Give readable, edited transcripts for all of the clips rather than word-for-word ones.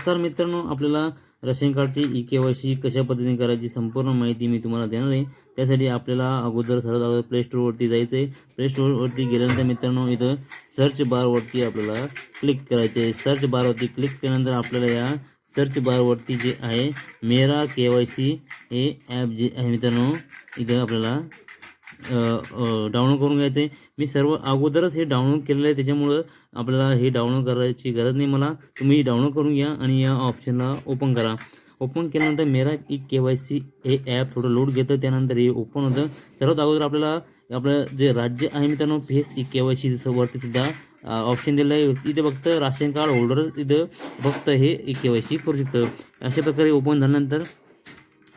नमस्कार मित्रांनो, आपल्याला रेशन कार्डची ई-के-वाय-सी कशा पद्धतीने करायची संपूर्ण माहिती मी तुम्हाला देणार आहे। त्यासाठी आपल्याला सर्वात अगोदर प्ले स्टोअरवरती जायचं आहे। प्ले स्टोअरवरती गेल्यानंतर मित्रांनो इथं सर्च बारवरती आपल्याला क्लिक करायचे आहे। सर्च बारवरती क्लिक केल्यानंतर आपल्याला या सर्च बारवरती जे आहे मेरा के-वाय-सी हे ॲप जे आहे मित्रांनो इथं आपल्याला डाउनलोड करून घ्यायचं आहे। मी सर्व अगोदरच हे डाउनलोड केलेलं आहे, त्याच्यामुळं आपल्याला हे डाउनलोड करायची गरज नाही मला। तुम्ही डाउनलोड करून घ्या आणि या ऑप्शनला ओपन करा। ओपन केल्यानंतर मेरा ई-के-वाय-सी हे ॲप थोडं लोड घेतं, त्यानंतर हे ओपन होतं। सर्वात अगोदर आपल्याला आपलं जे राज्य आहे मित्रांनो फेस ई-के-वाय-सी वरती सुद्धा ऑप्शन दिलं आहे। इथं फक्त राशन कार्ड होल्डरच इथं फक्त हे ई-के-वाय-सी करू शकतं। अशा प्रकारे ओपन झाल्यानंतर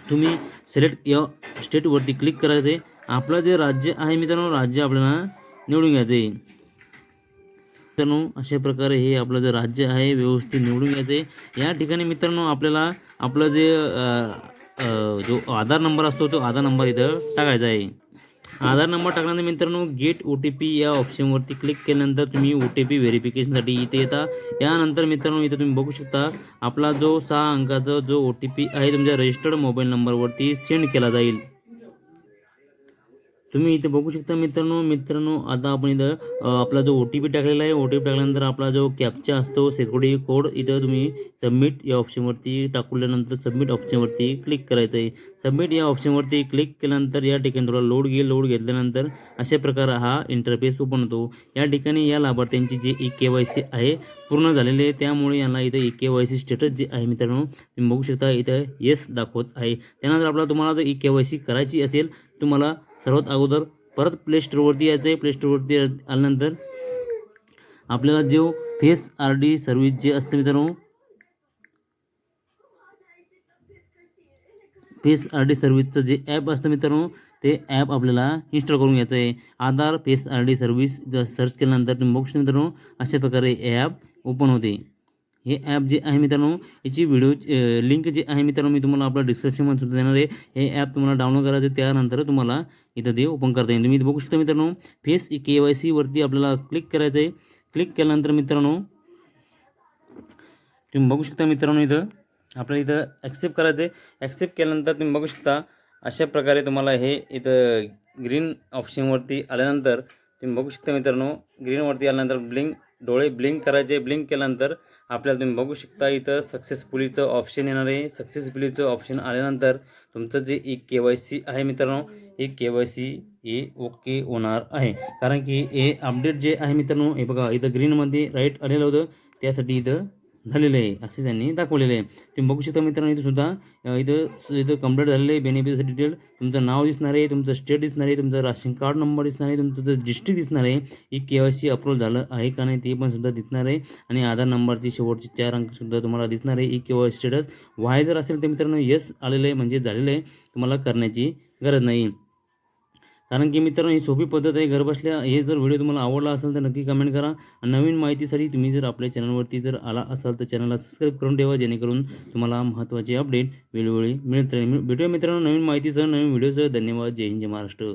तुम्ही सिलेक्ट या स्टेटवरती क्लिक करायचं आहे। आपलं जे राज्य आहे मित्रांनो राज्य आपल्याला निवडून घ्यायचं आहे। मित्रांनो अशा प्रकारे हे आपलं जे राज्य आहे व्यवस्थित निवडून घ्यायचं आहे। या ठिकाणी मित्रांनो आपल्याला आपलं जे जो आधार नंबर असतो तो आधार नंबर इथं टाकायचा आहे। आधार नंबर टाकल्यानंतर मित्रांनो गेट ओ-टी-पी या ऑप्शनवरती क्लिक केल्यानंतर तुम्ही ओ-टी-पी व्हेरिफिकेशनसाठी इथे येता। यानंतर मित्रांनो इथं तुम्ही बघू शकता आपला जो 6 अंकाचा जो ओ-टी-पी आहे तुमच्या रजिस्टर्ड मोबाईल नंबरवरती सेंड केला जाईल। तुम्ही इथे बघू शकता मित्रांनो आता आपण इथं आपला जो ओ-टी-पी टाकलेला आहे, ओ-टी-पी टाकल्यानंतर आपला जो कॅप्चा असतो सिक्युरिटी कोड इथं तुम्ही सबमिट या ऑप्शनवरती टाकल्यानंतर सबमिट ऑप्शनवरती क्लिक करायचं आहे। सबमिट या ऑप्शनवरती क्लिक केल्यानंतर या ठिकाणी थोडा लोड घेईल। लोड घेतल्यानंतर अशा प्रकारे हा इंटरफेस ओपन होतो। या ठिकाणी या लाभार्थ्यांची जे ई-के-वाय-सी आहे पूर्ण झालेले आहे, त्यामुळे यांना इथं ई-के-वाय-सी स्टेटस जे आहे मित्रांनो तुम्ही बघू शकता इथं येस दाखवत आहे। त्यानंतर आपल्याला तुम्हाला जर ई-के-वाय-सी करायची असेल तुम्हाला सर्वात अगोदर परत प्ले स्टोअरवरती यायचं आहे। प्ले स्टोअरवरती आल्यानंतर आपल्याला जो फेस आर-डी सर्व्हिस जे असते मित्रांनो फेस आर-डी सर्व्हिसचं जे ॲप असतं मित्रांनो ते ॲप आपल्याला इन्स्टॉल करून घ्यायचं आहे। आधार फेस आर-डी सर्व्हिस सर्च केल्यानंतर तुम्ही बघू शकता मित्रांनो अशा प्रकारे ॲप ओपन होते। हे ॲप जे आहे मित्रांनो याची व्हिडिओ लिंक जे आहे मित्रांनो मी तुम्हाला आपल्या डिस्क्रिप्शनमध्ये सुद्धा देणार आहे। हे ॲप तुम्हाला डाउनलोड करायचं त्यानंतर तुम्हाला इथं ते ओपन करता येईल। तुम्ही इथं बघू शकता मित्रांनो फेस के-वाय-सी वरती आपल्याला क्लिक करायचं आहे। क्लिक केल्यानंतर मित्रांनो तुम्ही बघू शकता मित्रांनो इथं आपल्याला इथं ॲक्सेप्ट करायचं आहे। ॲक्सेप्ट केल्यानंतर तुम्ही बघू शकता अशा प्रकारे तुम्हाला हे इथं ग्रीन ऑप्शनवरती आल्यानंतर तुम्ही बघू शकता मित्रांनो ग्रीनवरती आल्यानंतर डोळे ब्लिंक करायचे। ब्लिंक केल्यानंतर आपल्याला तुम्ही बघू शकता इथं सक्सेसफुलीचं ऑप्शन येणार आहे। सक्सेसफुलीचं ऑप्शन आल्यानंतर तुमचं जे ई-के-वाय-सी आहे मित्रांनो ई-के-वाय-सी हे ओके होणार आहे, कारण की हे अपडेट जे आहे मित्रांनो हे बघा इथं ग्रीनमध्ये राईट आलेलं होतं त्यासाठी इथं झालेलं आहे असे त्यांनी दाखवलेलं आहे। तुम्ही बघू शकता मित्रांनो इथं सुद्धा इथं कंप्लीट झालेलं आहे। बेनिफिट डिटेल तुमचं नाव दिसणार आहे, तुमचं स्टेट दिसणार आहे, तुमचं राशन कार्ड नंबर दिसणार आहे, तुमचं डिस्ट्रिक्ट दिसणार आहे, ई-के-वाय-सी अप्रूव्ह झालं आहे का नाही ते पण सुद्धा दिसणार आहे आणि आधार नंबरची शेवटचे 4 अंक सुद्धा तुम्हाला दिसणार आहे। ई-के-वाय-सी स्टेटस वाय जर असेल तर मित्रांनो येस आलेलं आहे म्हणजे झालेलं आहे, तुम्हाला करण्याची गरज नाही। कारण की मित्रांनो ही सोपी पद्धत आहे घरबसल्या। हे जर व्हिडिओ तुम्हाला आवडला असेल तर नक्की कमेंट करा। नवीन माहितीसाठी तुम्ही जर आपल्या चॅनलवरती जर आला असाल तर चॅनलला सबस्क्राईब करून ठेवा, जेणेकरून तुम्हाला महत्त्वाचे अपडेट वेळोवेळी मिळत राहील। भेटूया मित्रांनो नवीन माहितीसह नवीन व्हिडिओसह। धन्यवाद। जय हिंद, जय महाराष्ट्र।